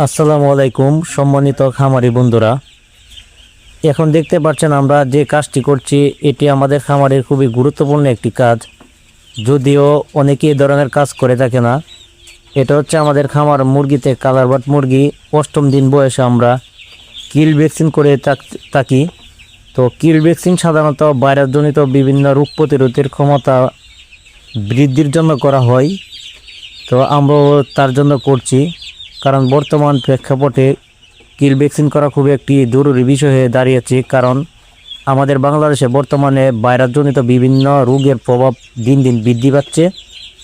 আসসালামু আলাইকুম সম্মানিত খামারি বন্ধুরা, এখন দেখতে পাচ্ছেন আমরা যে কাজটি করছি এটি আমাদের খামারের খুবই গুরুত্বপূর্ণ একটি কাজ। যদিও অনেকেই এই ধরনের কাজ করে থাকে না। এটা হচ্ছে আমাদের খামার মুরগিতে কালারবাট মুরগি 8ম দিন বয়সে আমরা কিল ভ্যাকসিন করে থাকি। তো কিল ভ্যাকসিন সাধারণত ভাইরাসজনিত বিভিন্ন রোগ প্রতিরোধের ক্ষমতা বৃদ্ধির জন্য করা হয়। তো আমরাও তার জন্য করছি, কারণ বর্তমান প্রেক্ষাপটে কিল ভ্যাকসিন করা খুবই একটি জরুরি বিষয় হয়ে দাঁড়িয়েছে। কারণ আমাদের বাংলাদেশে বর্তমানে ভাইরাসজনিত বিভিন্ন রোগের প্রভাব দিন দিন বৃদ্ধি পাচ্ছে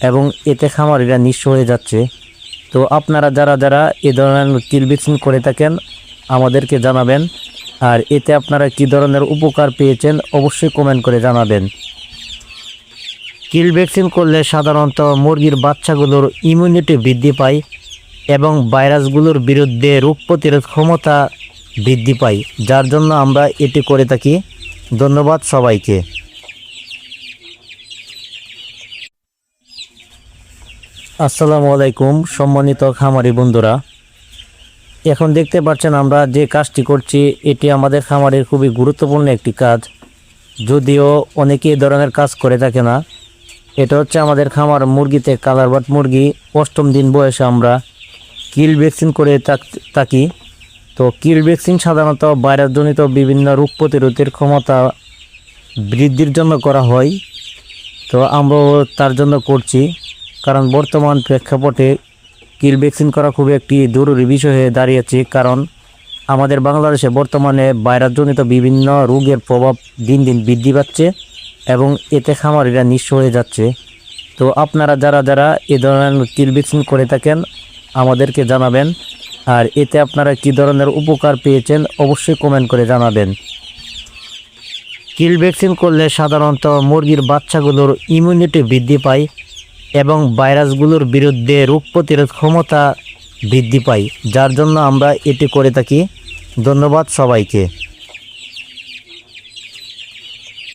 এবং এতে খামারিরা নিঃস্ব হয়ে যাচ্ছে। তো আপনারা যারা যারা এ ধরনের কিল ভ্যাকসিন করে থাকেন আমাদেরকে জানাবেন, আর এতে আপনারা কী ধরনের উপকার পেয়েছেন অবশ্যই কমেন্ট করে জানাবেন। কিল ভ্যাকসিন করলে সাধারণত মুরগির বাচ্চাগুলোর ইমিউনিটি বৃদ্ধি পায় এবং ভাইরাসগুলোর বিরুদ্ধে রোগ প্রতিরোধ ক্ষমতা বৃদ্ধি পায়, যার জন্য আমরা এটি করে থাকি। ধন্যবাদ সবাইকে। আসসালামু আলাইকুম সম্মানিত খামারি বন্ধুরা, এখন দেখতে পাচ্ছেন আমরা যে কাজটি করছি এটি আমাদের খামারের খুবই গুরুত্বপূর্ণ একটি কাজ। যদিও অনেকেই এই ধরনের কাজ করে থাকে না। এটা হচ্ছে আমাদের খামার মুরগিতে কালারবাট মুরগি 8ম দিন বয়সে আমরা কিল ভ্যাকসিন করে থাকি। তো কিল ভ্যাকসিন সাধারণত ভাইরাসজনিত বিভিন্ন রোগ প্রতিরোধের ক্ষমতা বৃদ্ধির জন্য করা হয়। তো আমরাও তার জন্য করছি, কারণ বর্তমান প্রেক্ষাপটে কিল ভ্যাকসিন করা খুবই একটি জরুরি বিষয় হয়ে দাঁড়িয়েছে। কারণ আমাদের বাংলাদেশে বর্তমানে ভাইরাসজনিত বিভিন্ন রোগের প্রভাব দিন দিন বৃদ্ধি পাচ্ছে এবং এতে খামারিরা নিঃস্ব হয়ে যাচ্ছে। তো আপনারা যারা যারা এ ধরনের কিল ভ্যাকসিন করে থাকেন আমাদেরকে জানাবেন, আর এতে আপনারা কী ধরনের উপকার পেয়েছেন অবশ্যই কমেন্ট করে জানাবেন। কিল ভ্যাকসিন করলে সাধারণত মুরগির বাচ্চাগুলোর ইমিউনিটি বৃদ্ধি পায় এবং ভাইরাসগুলোর বিরুদ্ধে রোগ প্রতিরোধ ক্ষমতা বৃদ্ধি পায়, যার জন্য আমরা এটি করে থাকি। ধন্যবাদ সবাইকে।